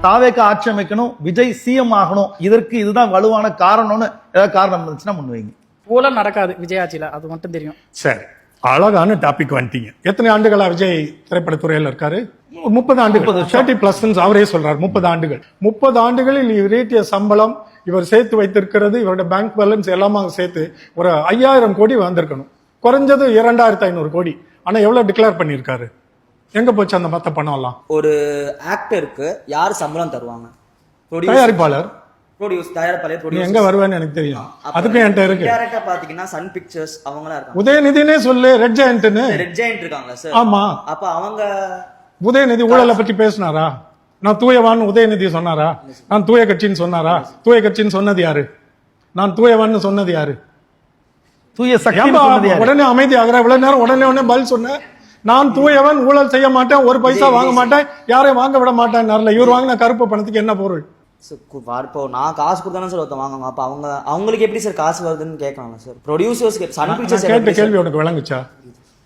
தாவேக்கா ஆட்சி அமைக்கணும், விஜய் சிஎம் ஆகணும், இதற்கு இதுதான் வலுவான காரணம்னு ஏதாவது காரணம் இருந்துச்சுன்னா முன்வைங்க. ஊழல் நடக்காது விஜய் ஆட்சியில, அது மட்டும் தெரியும். சரி, அழகான டாபிக் வந்துட்டீங்க. எத்தனை ஆண்டுகளா விஜய் திரைப்படத்துறையில் இருக்காரு? 30 ஆண்டுகள். 30+ அவரே சொல்றாரு. 30 ஆண்டுகள். 30 ஆண்டுகளில் இவர் ஈட்டிய சம்பளம், இவர் சேர்த்து வைத்திருக்கிறது, இவருடைய பேங்க் பேலன்ஸ் எல்லாமே சேர்த்து ஒரு 5000 கோடி வந்திருக்கணும். குறைஞ்சது 2500 கோடி. ஆனா எவ்வளவு டிக்ளேர் பண்ணிருக்காரு? எங்க போச்சு அந்த மத்த பணம் எல்லாம்? ஒரு ஆக்டருக்கு யார் சம்பளம் தருவாங்க? தயாரிப்பாளர். தயாரிப்பாளர். நீ எங்க வருவேன்னு எனக்கு தெரியும். அதுக்கு என்கிட்ட இருக்கு. டைரக்டா பாத்தீங்கன்னா சன் பிக்சர்ஸ் அவங்களா இருக்காங்க. உதயநிதினே சொல்லு, ரெட் ஜெயண்ட்னு. ரெட் ஜெயண்ட் இருக்காங்க சார். ஆமா. அப்ப அவங்க உதயநிதி ஊழலை பத்தி பேசினாரா? நான் தூயவான் உதயநிதி சொன்னாரா? நான் தூய கட்சின்னு சொன்னாரா? தூய கட்சின்னு சொன்னது யாரு? நான் தூயவான்னு சொன்னது யாரு? தூய சக்தி. உடனே அமைதி ஆகிற இவ்வளவு நேரம் உடனே பதில் சொன்ன. நான் தூயவன், ஊழல் செய்ய மாட்டேன், ஒரு பைசா வாங்க மாட்டேன், யாரையும் வாங்க விட மாட்டேன். இவர் வாங்கின கருப்பு பணத்துக்கு என்ன பொருள்? இப்போ நான் காசு கொடுத்தானே சார் ஒருத்தன் வாங்குவாங்க. அப்ப அவங்களுக்கு எப்படி சார் காசு வருதுன்னு கேட்கறாங்க சார். ப்ரொடியூசர்ஸ் சன் பிக்சர்ஸ் கேட்ட கேள்வி உனக்கு விளங்குச்சா?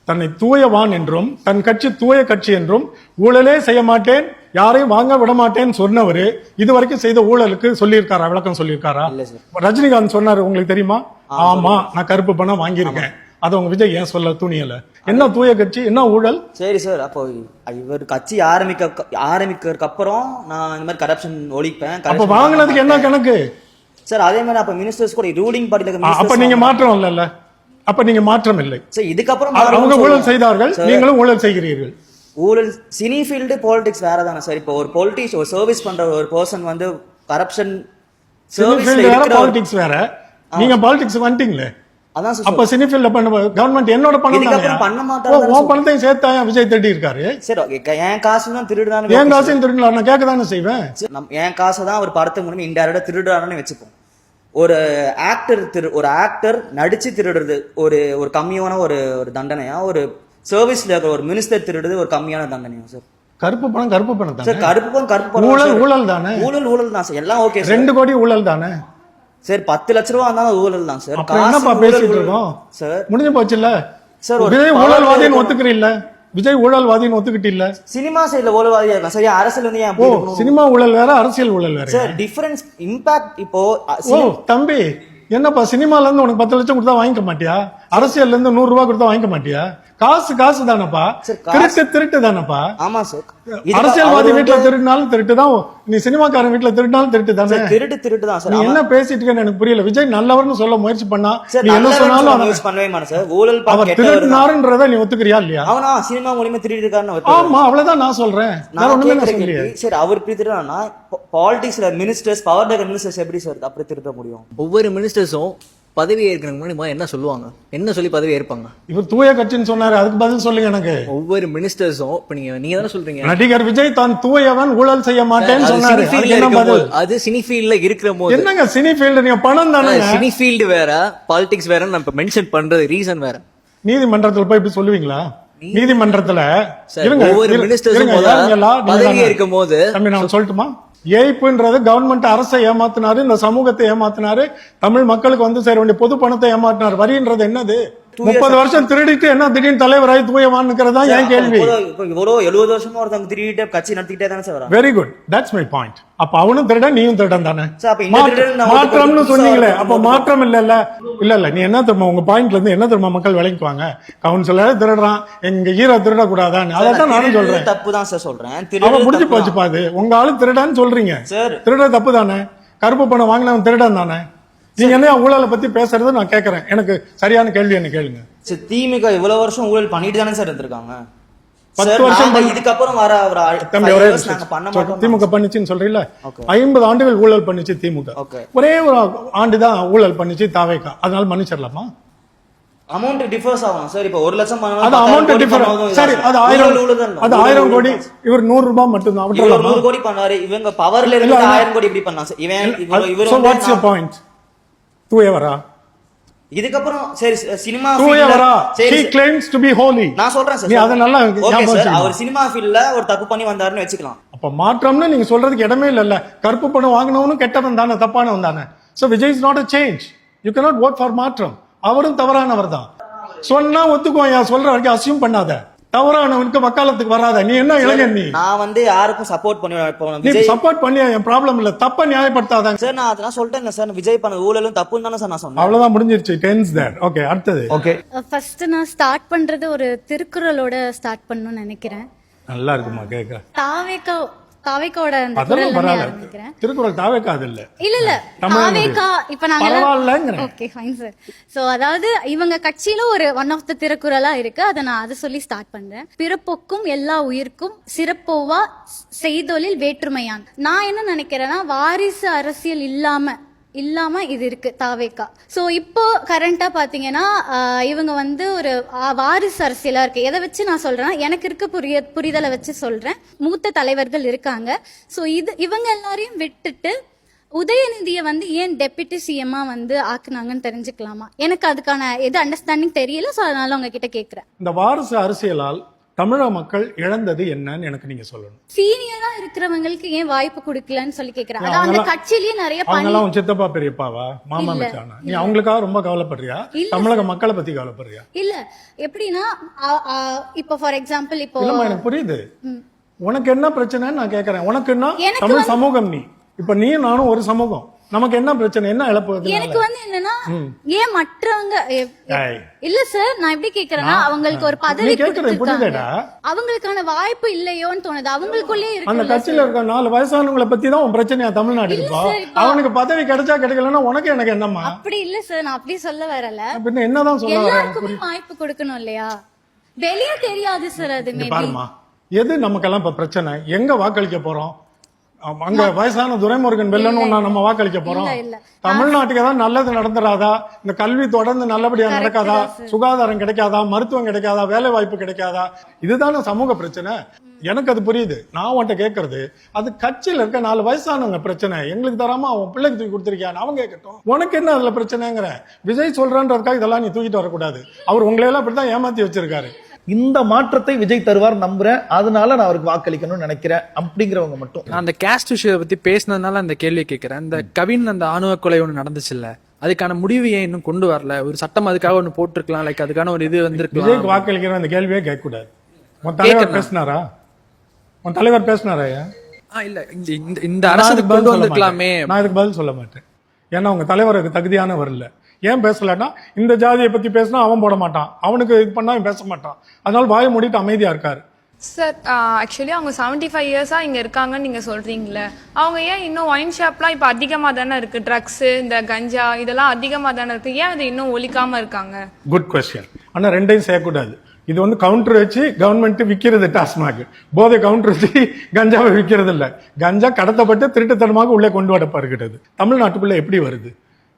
தன்னை தூயவான் என்றும் தன் கட்சி தூய கட்சி என்றும் ஊழலே செய்ய மாட்டேன், யாரையும் வாங்க விட மாட்டேன்னு சொன்னவரு இதுவரைக்கும் செய்த ஊழலுக்கு சொல்லியிருக்காரா? விளக்கம் சொல்லியிருக்காரா? ரஜினிகாந்த் சொன்னாரு, உங்களுக்கு தெரியுமா? ஆமா, நான் கருப்பு பணம் வாங்கியிருக்கேன். அது உங்க விஜய் ஏன் சொல்ல துணியல? என்ன தூய கட்சி, என்ன ஊழல்? சரி சார், அப்போ இவர் கட்சி ஆரம்பிக்கிறதுக்கு அப்புறம் நான் இந்த மாதிரி கரப்ஷன் ஒழிப்பேன். அப்ப வாங்கினதுக்கு என்ன கணக்கு சார்? அதே மாதிரி அப்ப மினிஸ்டர்ஸ் கூட ரூலிங் பார்ட்டில அப்ப நீங்க மாற்றம் இல்ல. அப்ப நீங்க மாற்றம் இல்லை சார். இதுக்கப்புறம் அவங்க ஊழல் செய்தார்கள், நீங்களும் ஊழல் செய்கிறீர்கள். ஊழல் சினி ஃபீல்டு பாலிடிக்ஸ் வேற தானே சார். இப்போ ஒரு பொலிட்டிக்ஸ் ஒரு சர்வீஸ் பண்ற ஒரு பர்சன் வந்து கரப்ஷன் பாலிடிக்ஸ் வேற. நீங்க பாலிடிக்ஸ் வந்துட்டீங்களே, அதான் சார். அப்ப சினி ஃபீல்ட்ல பண்ண கவர்மெண்ட் என்னோட பணம் பண்ண மாட்டாங்க. உன் பணத்தையும் சேர்த்தா விஜய் திருடி இருக்காரு. சரி, என் காசு தான் திருடுறானு. என் காசையும் திருடலாம், நான் கேட்க தானே செய்வேன். என் காசை தான் ஒரு படத்துக்கு மூலமா இன்டைரக்டா திருடுறாருன்னு வச்சுப்போம். ஒரு ஆக்டர் நடிச்சு திருடுறது ஒரு கம்மியான ஒரு தண்டனையா? ஒரு சர்வீஸ்ல இருக்கிற ஒரு மினிஸ்டர் திருடுறது ஒரு கம்மியான தண்டனையா சார்? கருப்பு பணம் தான் சார். கருப்பு பணம் ஊழல் தானே. ஊழல் தான் சார். எல்லாம் ஓகே. 2 கோடி ஊழல் தானே சார். 10 லட்ச ரூபா இருந்தாலும் ஊழல் தான் சார். என்னப்பா பேசிட்டு இருக்கோம் சார்? முடிஞ்சு போச்சுல்ல சார். விஜய் ஊழல்வாதின்னு ஒத்துக்கிறீல்ல? விஜய் ஊழல்வாதின்னு ஒத்துக்கிட்டு இல்ல. சினிமா சைடுல ஊழல்வாதியா இருக்கா சார்? அரசியல் வந்து ஏன் சினிமா ஊழல் வேற, அரசியல் ஊழல் வேற சார். Difference impact. இப்போ தம்பி என்னப்பா, சினிமால இருந்து உனக்கு 10 லட்சம் கொடுத்தா வாங்கிக்க மாட்டியா? அரசியல்ல இருந்து 100 ரூபாய் கொடுத்தா வாங்கிக்க மாட்டியா? காசு தானப்பா. திருட்டு தானப்பா. ஆமா சார். அரசியல்வாதி வீட்டுல திருடினாலும் திருட்டு தான், நீ சினிமாக்காரன் வீட்டுல திருடினாலும் திருட்டு தானே. திருட்டு தான் சார். நீ என்ன பேசிட்டு இருக்கன்னு எனக்கு புரியல. விஜய் நல்லவர்னு சொல்ல முயற்சி பண்ணா, நீ என்ன சொன்னாலும் பண்ணவே மாட்டேன் சார். ஊழல் அவர் திருடினாருன்றத நீ ஒத்துக்கிறியா இல்லையா? அவனா சினிமா மூலமா திருடி இருக்காருன்னு. ஆமா, அவ்வளவுதான் நான் சொல்றேன். சரி, அவர் இப்படி திருடானா பாலிடிக்ஸ்ல மினிஸ்டர்ஸ், பவர் டேக்கர் மினிஸ்டர்ஸ் எப்படி சார் அப்படி திருட முடியும்? ஒவ்வொரு மினிஸ்டர்ஸும் பதவி ஏற்கனவே முன்னாடி என்ன சொல்லுவாங்க, என்ன சொல்லி பதவி ஏற்பாங்க? இவர் தூய கட்சின்னு சொன்னாரு, அதுக்கு பதில் சொல்லுங்க எனக்கு. ஒவ்வொரு மினிஸ்டர்ஸும் இப்ப நீங்க தானே சொல்றீங்க, நடிகர் விஜய் தான் தூயவன், ஊழல் செய்ய மாட்டேன்னு சொன்னாரு. அது சினி ஃபீல்ட்ல இருக்கிற போது என்னங்க சினி ஃபீல்டு? நீங்க பணம் தானே. சினி ஃபீல்டு வேற, பாலிடிக்ஸ் வேற. நம்ம மென்ஷன் பண்றது ரீசன் வேற. நீதிமன்றத்துல போய் இப்படி சொல்லுவீங்களா? நீதிமன்றத்துல ஒவ்வொரு மினிஸ்டர்ஸும் பதவி இருக்கும் போது நான் சொல்லட்டுமா? ஏய்ப்புன்றது கவர்மெண்ட் அரசை ஏமாத்தினாரு, இந்த சமூகத்தை ஏமாத்தினாரு, தமிழ் மக்களுக்கு வந்து சேர வேண்டிய பொது பணத்தை ஏமாத்தினார். வரின்றது என்னது? 30 வருஷம் திருடிட்டு என்ன திடீர்னு தலைவராய் தூயவான்னுக்கிறதா என் கேள்வி. 70 வருஷமா ஒருத்தவங்க திருடிட்டு கட்சி நடத்திட்டே தானே sir. Very good, that's my point. அப்ப அவனும் திருடன், நீயும் திருடன் தானே. மாற்றம்னு சொன்னீங்களே, அப்ப மாற்றம் இல்ல. நீ என்ன தெரியுமா, உங்க பாயிண்ட்ல இருந்து என்ன தெரியுமா மக்கள் விளங்குவாங்க? கவுன்சிலர் திருடுறான், எங்க ஹீரோ திருடக்கூடாதான்னு. அதான் நானும் சொல்றேன். தப்பு தான் சார் சொல்றேன். அவன் முடிஞ்சு போச்சு பாது. உங்க ஆளு திருடான்னு சொல்றீங்க. திருட தப்பு தானே. கருப்பு பணம் வாங்கினவன் திருடன் தானே. நீங்க என்ன ஊழலை பத்தி பேசுறது நான் கேக்குறேன். எனக்கு சரியான கேள்வி என்ன கேளுங்க. திமுக இவ்வளவு வருஷம் ஊழல் பண்ணிட்டு தானே சார் இருந்திருக்காங்க. 10 வருஷம் இதுக்கப்புறம் வர திமுக பண்ணிச்சுன்னு சொல்றீங்களா? 50 ஆண்டுகள் ஊழல் பண்ணிச்சு திமுக. ஒரே ஒரு ஆண்டுதான் ஊழல் பண்ணிச்சு தாவேக்கா. அதனால மன்னிச்சிடலாமா? அமௌண்ட் டிஃபர்ஸ் ஆகும் சார். இப்போ 1 லட்சம் அது அமௌண்ட் டிஃபர். சரி, அது 1000 கோடி. இவர் 100 ரூபாய் மட்டும் தான். 100 கோடி பண்ணாரு. இவங்க பவர்ல இருந்து 1000 கோடி எப்படி பண்ணலாம் சார்? இவன் வாட்ஸ் யுவர் பாயிண்ட்? தூயவரா? இதுக்கப்புறம் சரி cinema தூயவரா? he claims to be holy. நான் சொல்றேன் சார். நீ அதனால அவர் சினிமா ஃபீல்ட்ல ஒரு தப்பு பண்ணி வந்தாருன்னு வெச்சுக்கலாம். அப்ப மாற்றம்னு நீங்க சொல்றதுக்கு இடமே இல்ல. கருப்பு பணம் வாங்குனவனும் கெட்டவன் தானே, தப்பானவன் தானே. so Vijay is not a change. you cannot vote for மாற்றம். அவரும் தவறானவர் தான். சொன்னா ஒத்துக்குவாயா? சொல்ற வரைக்கும் அசியூம் பண்ணாத. தவறானவனுக்கு வக்காலத்துக்கு வராத. நீ என்ன இளைஞன்? நீ நான் வந்து யாருக்கும் சப்போர்ட் பண்ணுவேன். இப்போ நீ விஜய் சப்போர்ட் பண்ணியா என் ப்ராப்ளம் இல்ல, தப்ப நியாயப்படுத்தாதாங்க சார். நான் அதெல்லாம் சொல்லிட்டேன் சார், விஜய் பண்ண ஊழலும் தப்புன்னு தானே சார் நான் சொன்னேன். அவ்வளவுதான், முடிஞ்சிருச்சு. டென்ஸ் தேர். ஓகே, அடுத்தது. ஓகே, ஃபர்ஸ்ட் நான் ஸ்டார்ட் பண்றது ஒரு திருக்குறளோட ஸ்டார்ட் பண்ணணும்னு நினைக்கிறேன். நல்லா இருக்குமா கேட்க? தாவேக்காவோட அந்த அதெல்லாம் குறள் பரவாயில்ல. ஆரம்பிக்கிறேன். திருக்குறள் தாவேக்காது இல்ல. இல்ல தாவேக்கா இப்ப நாங்க பரவாயில்லங்கறேன். Okay fine sir. சோ அதாவது இவங்க கட்சியில ஒரு ஒன் ஆஃப் த திருக்குறளா இருக்கு. அதை சொல்லி ஸ்டார்ட் பண்றேன். பிறப்பொக்கும் எல்லா உயிர்க்கும் சிறப்போவா செய்தொழில் வேற்றுமையான். நான் என்ன நினைக்கிறேன்னா, வாரிசு அரசியல் இல்லாம இது இருக்கு தாவேக்கா. சோ இப்போ கரண்டா பாத்தீங்கன்னா இவங்க வந்து ஒரு வாரிசு அரசியலா இருக்கு. எதை வச்சு நான் சொல்றேன்னா, எனக்கு இருக்க புரிதலை வச்சு சொல்றேன். மூத்த தலைவர்கள் இருக்காங்க. சோ இவங்க எல்லாரையும் விட்டுட்டு உதயநிதியை வந்து ஏன் டெப்யூட்டி சிஎம்மா வந்து ஆக்குனாங்கன்னு தெரிஞ்சுக்கலாமா? எனக்கு அதுக்கான எது அண்டர்ஸ்டாண்டிங் தெரியல. சோ அதனால உங்ககிட்ட கேக்குறேன். இந்த வாரிசு அரசியலால் தமிழக மக்கள் இழந்தது என்னன்னு எனக்கு நீங்க சொல்லணும். சீனியரா இருக்கிறவங்களுக்கு ஏன் வாய்ப்பு கொடுக்கலன்னு சொல்லி கேக்குறேன். அதான் அந்த கட்சியிலேயே நிறைய அவங்கெல்லாம் உன் சித்தப்பா பெரியப்பாவா, மாமா மச்சானா? நீ அவங்களுக்காக ரொம்ப கவலைப்படுறியா? தமிழக மக்களை பத்தி கவலைப்படுறியா? இல்ல எப்படின்னா இப்ப ஃபார் எக்ஸாம்பிள் இப்போ இல்லம்மா, எனக்கு புரியுது. உனக்கு என்ன பிரச்சனைன்னு நான் கேக்குறேன். உனக்கு என்ன எனக்கு தமிழ் சமூகம்? நீ இப்ப நீ நானும் ஒரு சமூகம். நமக்கு என்ன பிரச்சனை? என்ன இழப்பு? எனக்கு வந்து என்னன்னா, ஏன் மற்றவங்க இல்ல சார், நான் எப்படி கேக்குறேன்னா, அவங்களுக்கு ஒரு பதவி கொடுத்திருக்காங்க, அவங்களுக்கான வாய்ப்பு இல்லையோன்னு தோணுது. அவங்களுக்குள்ளே இருக்கு. அந்த கட்சியில இருக்க 4 வயசானவங்களை பத்தி தான் உன் பிரச்சனையா தமிழ்நாடு இருக்கா? அவனுக்கு பதவி கிடைச்சா கிடைக்கலன்னா உனக்கு எனக்கு என்னம்மா? அப்படி இல்ல சார், நான் அப்படி சொல்ல வரல. பின்ன என்னதான் சொல்ல வரேன்? எல்லாருக்குமே வாய்ப்பு கொடுக்கணும் இல்லையா? வெளியே தெரியாது சார். அது பாருமா, எது நமக்கெல்லாம் இப்ப பிரச்சனை? எங்க வாக்களிக்க போறோம்? அங்க வயசான துரைமுருகன் வெல்லணும் நம்ம வாக்களிக்க போறோம்? தமிழ்நாட்டுக்கு ஏதாவது நல்லது நடந்துராதா? இந்த கல்வி தொடர்ந்து நல்லபடியா நடக்காதா? சுகாதாரம் கிடைக்காதா? மருத்துவம் கிடைக்காதா? வேலை வாய்ப்பு கிடைக்காதா? இதுதானே சமூக பிரச்சனை. எனக்கு அது புரியுது. நான் உன்கிட்ட கேட்கறது, அது கட்சியில இருக்க 4 வயசானவங்க பிரச்சனை. எங்களுக்கு தராம அவன் பிள்ளைக்கு தூக்கி கொடுத்திருக்கியான்னு அவன் கேட்கட்டும். உனக்கு என்ன அதுல பிரச்சனைங்கிற? விஜய் சொல்றான்றதுக்காக இதெல்லாம் நீ தூக்கிட்டு வரக்கூடாது. அவர் உங்களையெல்லாம் அப்படித்தான் ஏமாத்தி வச்சிருக்காரு. இந்த மாற்றத்தை விஜய் தருவார் நம்புறேன். அதனால நான் அவருக்கு வாக்களிக்கணும்னு நினைக்கிறேன் அப்படிங்கிறவங்க மட்டும். நான் அந்த கேஸ்ட் விஷயத்தை பத்தி பேசினதுனால அந்த கேள்வி கேட்கிறேன். இந்த கவின் அந்த ஆணவ கொலை ஒண்ணு நடந்துச்சு இல்ல, அதுக்கான முடிவு ஏன் இன்னும் கொண்டு வரல? ஒரு சட்டம் அதுக்காக ஒண்ணு போட்டிருக்கலாம், லைக் அதுக்கான ஒரு இது வந்திருக்கலாம். விஜய்க்கு வாக்களிக்கிற அந்த கேள்வியே கேட்க கூடாது. உன் தலைவர் பேசினாரா? உன் தலைவர் பேசினாரா? இல்ல, இந்த அரசுக்கு கொண்டு வந்திருக்கலாமே. நான் இதுக்கு பதில் சொல்ல மாட்டேன். ஏன்னா உங்க தலைவருக்கு தகுதியான வரல. ஏன் பேசலன்னா, இந்த ஜாதியை பத்தி பேசினா அவன் போட மாட்டான், அவனுக்கு இது பண்ணா பேச மாட்டான். அதனால வாயை மூடிட்டு அமைதியா இருக்காரு. சார், ஆக்சுவலி அவங்க 75 இயர்ஸா இங்க இருக்காங்கன்னு நீங்க சொல்றீங்களே, அவங்க ஏன் இன்னும் ஒயின் ஷாப்லாம் இப்ப அதிகமா தானே இருக்கு? ட்ரக்ஸ், இந்த கஞ்சா இதெல்லாம் அதிகமா தானே இருக்கு. ஏன் அது இன்னும் ஒழிக்காம இருக்காங்க? Good question. ஆனா ரெண்டையும் செய்யக்கூடாது. இது வந்து கவுண்டர் வச்சு கவர்மெண்ட் விக்கிறது டாஸ்மாக். போதை கவுண்டர் வச்சு கஞ்சாவை விக்கிறது இல்ல. கஞ்சா கடத்தப்பட்டு திருட்டுத்தனமாக உள்ளே கொண்டு வரப்படுகிறது. தமிழ்நாட்டுக்குள்ள எப்படி வருது?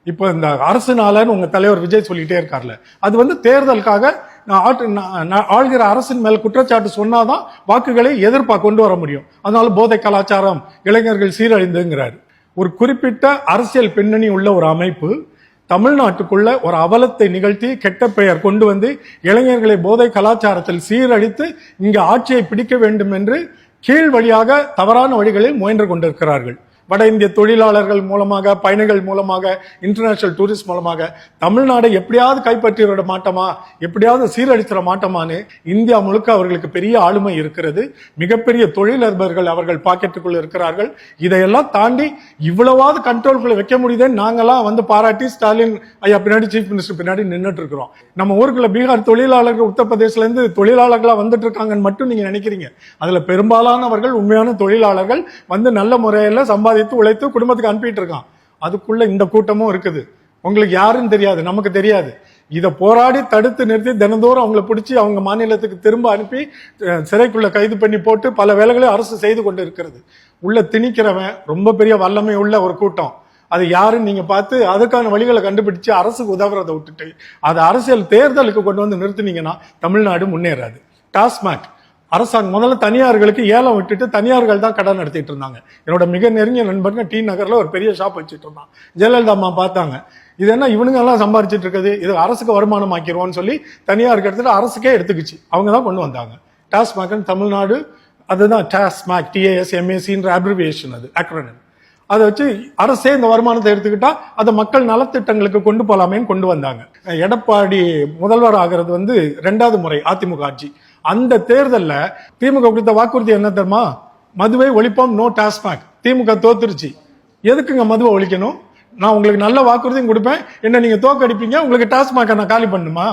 இப்போ இந்த அரசுனாலன்னு உங்க தலைவர் விஜய் சொல்லிட்டே இருக்காருல்ல, அது வந்து தேர்தலுக்காக ஆள்கிற அரசின் மேல் குற்றச்சாட்டு சொன்னாதான் வாக்குகளை கொண்டு வர முடியும். அதனால போதை கலாச்சாரம், இளைஞர்கள் சீரழிந்துங்கிறாரு. ஒரு குறிப்பிட்ட அரசியல் பின்னணி உள்ள ஒரு அமைப்பு தமிழ்நாட்டுக்குள்ள ஒரு அவலத்தை நிகழ்த்தி கெட்ட பெயர் கொண்டு வந்து இளைஞர்களை போதை கலாச்சாரத்தில் சீரழித்து இங்கு ஆட்சியை பிடிக்க வேண்டும் என்று கீழ் வழியாக தவறான வழிகளில் முயன்று கொண்டிருக்கிறார்கள். வட இந்திய தொழிலாளர்கள் மூலமாக, பயணிகள் மூலமாக, இன்டர்நேஷனல் டூரிஸ்ட் மூலமாக தமிழ்நாடை எப்படியாவது கைப்பற்றி விட மாட்டோமா, எப்படியாவது சீரழிச்சிட மாட்டோமான்னு இந்தியா முழுக்க அவர்களுக்கு பெரிய ஆளுமை இருக்கிறது. மிகப்பெரிய தொழிலதிபர்கள் அவர்கள் பாக்கெட்டுக்குள்ள இருக்கிறார்கள். இதையெல்லாம் தாண்டி இவ்வளவாவது கண்ட்ரோல்குள்ள வைக்க முடியுதுன்னு நாங்கெல்லாம் வந்து பாராட்டி ஸ்டாலின் ஐயா பின்னாடி, சீஃப் மினிஸ்டர் பின்னாடி நின்றுட்டு இருக்கிறோம். நம்ம ஊருக்குள்ள பீகார் தொழிலாளர்கள், உத்தரப்பிரதேசல இருந்து தொழிலாளர்களா வந்துட்டு இருக்காங்கன்னு மட்டும் நீங்க நினைக்கிறீங்க. அதுல பெரும்பாலானவர்கள் உண்மையான தொழிலாளர்கள் வந்து நல்ல முறையில சம்பாதித்து உழைத்து குடும்பத்துக்கு அனுப்பிட்டு இருக்கான். அதுக்குள்ள இந்த கூட்டமும் இருக்குது. உங்களுக்கு யாருன்னு தெரியாது, நமக்கு தெரியாது. இதை போராடி தடுத்து நிறுத்தி தினந்தோறும் அவங்களை பிடிச்சி அவங்க மாநிலத்துக்கு திரும்ப அனுப்பி சிறைக்குள்ள கைது பண்ணி போட்டு பல வேலைகளை அரசு செய்து கொண்டு இருக்கிறது. உள்ள திணிக்கிறவன் ரொம்ப பெரிய வல்லமை உள்ள ஒரு கூட்டம். அது யாருன்னு நீங்க பார்த்து அதுக்கான வழிகளை கண்டுபிடிச்சு அரசுக்கு உதவுறதை விட்டுட்டு அது அரசியல் தேர்தலுக்கு கொண்டு வந்து நிறுத்தினீங்கன்னா தமிழ்நாடு முன்னேறாது. டாஸ்மாக் அரசாங்கம் முதல்ல தனியார்களுக்கு ஏலம் விட்டுட்டு தனியார்கள் தான் கடன் நடத்திட்டு இருந்தாங்க. என்னோட மிக நெருங்கிய நண்பர்கள் டி நகர்ல ஒரு பெரிய ஷாப் வச்சுட்டு இருந்தான். ஜெயலலிதா அம்மா பார்த்தாங்க, இது என்ன இவனுங்க எல்லாம் சம்பாரிச்சிட்டு இருக்குது, இது அரசுக்கு வருமானம் ஆக்கிடுவோம்னு சொல்லி தனியாருக்கு எடுத்துட்டு அரசுக்கே எடுத்துக்கிச்சு. அவங்க தான் கொண்டு வந்தாங்க டாஸ்மாக். தமிழ்நாடு அதுதான் டாஸ்மாக், TASMACன்ற அப்ரிவியேஷன், அது அக்ரோனிம். அதை வச்சு அரசே இந்த வருமானத்தை எடுத்துக்கிட்டா அதை மக்கள் நலத்திட்டங்களுக்கு கொண்டு போலாமேன்னு கொண்டு வந்தாங்க. எடப்பாடி முதல்வர் ஆகிறது வந்து 2வது முறை அதிமுக ஆட்சி. அந்த தேர்தல்ல திமுக கொடுத்த வாக்குறுதி என்ன தெரியுமா? மதுவை ஒழிப்போம், நோ டாஸ்மாக். திமுக தோத்துருச்சு. எதுக்குங்க மதுவை ஒழிக்கணும்? நான் உங்களுக்கு நல்ல வாக்குறுதியும் கொடுப்பேன், என்ன நீங்க தோக்கடிப்பீங்க, உங்களுக்கு டாஸ்மாக் நான் காலி பண்ணுமா,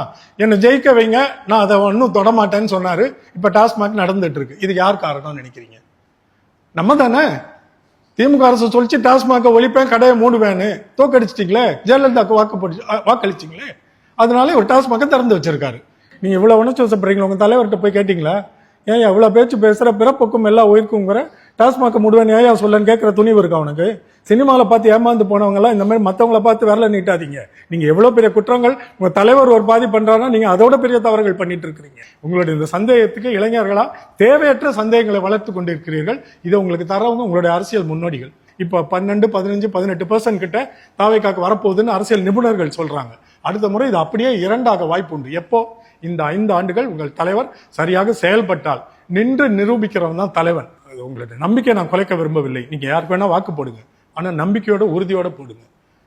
என்ன ஜெயிக்க வைங்க, நான் அதை ஒன்னும் தொடமாட்டேன்னு சொன்னாரு. இப்ப டாஸ்மாக் நடந்துட்டு இருக்கு. இது யார் காரணம்னு நினைக்கிறீங்க? நம்ம தானே. திமுக அரசு சொல்லிச்சு டாஸ்மாக ஒழிப்பேன், கடையை மூடுவேன்னு. தோக்கடிச்சிட்டீங்களே, ஜெயலலிதாக்கு வாக்களிச்சிங்களே, அதனால ஒரு டாஸ்மாக திறந்து வச்சிருக்காரு. நீங்க இவ்வளவு உணர்ச்சி வசப்படுறீங்களா? உங்க தலைவர்கிட்ட போய் கேட்டீங்களா? ஏன் இவ்வளவு பேச்சு பேசுற, பிறப்புக்கும் எல்லா உயிருக்குங்கிற டாஸ்மாக மூடுவேன் ஏன் சொல்லன்னு கேட்கிற துணிவு இருக்கு அவனுக்கு? சினிமால பார்த்து ஏமாந்து போனவங்க எல்லாம் இந்த மாதிரி மத்தவங்களை பார்த்து விரல நீட்டாதீங்க. நீங்க எவ்வளவு பெரிய குற்றங்கள் உங்க தலைவர் ஒரு பாதி பண்றாருன்னா நீங்க அதோட பெரிய தவறுகள் பண்ணிட்டு இருக்கிறீங்க. உங்களுடைய இந்த சந்தேகத்துக்கு இளைஞர்களா தேவையற்ற சந்தேகங்களை வளர்த்து கொண்டிருக்கிறீர்கள். இதை உங்களுக்கு தரவங்க உங்களுடைய அரசியல் முன்னோடிகள். இப்ப 12, 15, 18% கிட்ட தாவேக்காக்கு வரப்போகுதுன்னு அரசியல் நிபுணர்கள் சொல்றாங்க. அடுத்த முறை இது அப்படியே 2ஆக வாய்ப்பு உண்டு. எப்போ? இந்த 5 ஆண்டுகள் உங்கள் தலைவர் சரியாக செயல்பட்டால். நின்று நிரூபிக்கிறவன் தான் தலைவன். உங்களுடைய நம்பிக்கை நான் குலைக்க விரும்பவில்லை. நீங்க யாருக்கு வேணா வாக்கு போடுங்க, ஆனா நம்பிக்கையோட உறுதியோட போடுங்க.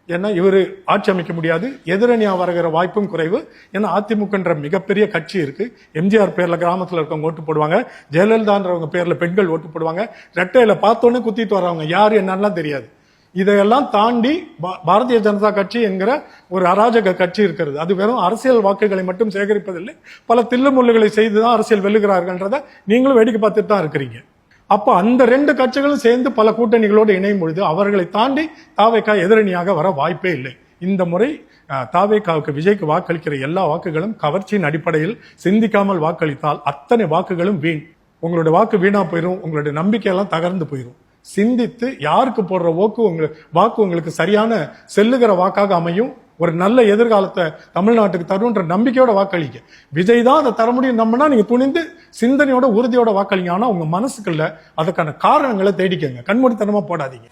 ஏன்னா இவரு ஆட்சி அமைக்க முடியாது, எதிரணியா வருகிற வாய்ப்பும் குறைவு. ஏன்னா அதிமுகன்ற மிகப்பெரிய கட்சி இருக்கு. எம்ஜிஆர் பேர்ல கிராமத்துல இருக்கவங்க ஓட்டு போடுவாங்க, ஜெயலலிதான்றவங்க பேர்ல பெண்கள் ஓட்டு போடுவாங்க. ரெட்டையில பார்த்தோன்னே குத்திட்டு வரவங்க யாரு என்னன்னா தெரியாது. இதையெல்லாம் தாண்டி பாரதிய ஜனதா கட்சி என்கிற ஒரு அராஜக கட்சி இருக்கிறது. அது வெறும் அரசியல் வாக்குகளை மட்டும் சேகரிப்பதில்லை, பல தில்லுமுள்ளுகளை செய்துதான் அரசியல் வெல்லுகிறார்கள்ன்றத நீங்களும் வேடிக்கை பார்த்துட்டு தான் இருக்கிறீங்க. அப்ப அந்த 2 கட்சிகளும் சேர்ந்து பல கூட்டணிகளோடு இணையும் பொழுது அவர்களை தாண்டி தாவேகா எதிரணியாக வர வாய்ப்பே இல்லை. இந்த முறை தாவேகாவுக்கு விஜய்க்கு வாக்களிக்கிற எல்லா வாக்குகளும் கவர்ச்சியின் அடிப்படையில் சிந்திக்காமல் வாக்களித்தால் அத்தனை வாக்குகளும் வீண். உங்களுடைய வாக்கு வீணா போயிடும், உங்களுடைய நம்பிக்கையெல்லாம் தகர்ந்து போயிடும். சிந்தித்து யாருக்கு போடுற வாக்கு உங்களுக்கு சரியான செல்லுகிற வாக்காக அமையும், ஒரு நல்ல எதிர்காலத்தை தமிழ்நாட்டுக்கு தருன்ற நம்பிக்கையோட வாக்களிக்க. விஜய் தான் அதை தர முடியும் நம்பினா நீங்க துணிந்து சிந்தனையோட உறுதியோட வாக்களிங்க. ஆனா உங்க மனசுக்குள்ள அதுக்கான காரணங்களை தேடிக்கங்க, கண்மூடித்தனமா போடாதீங்க.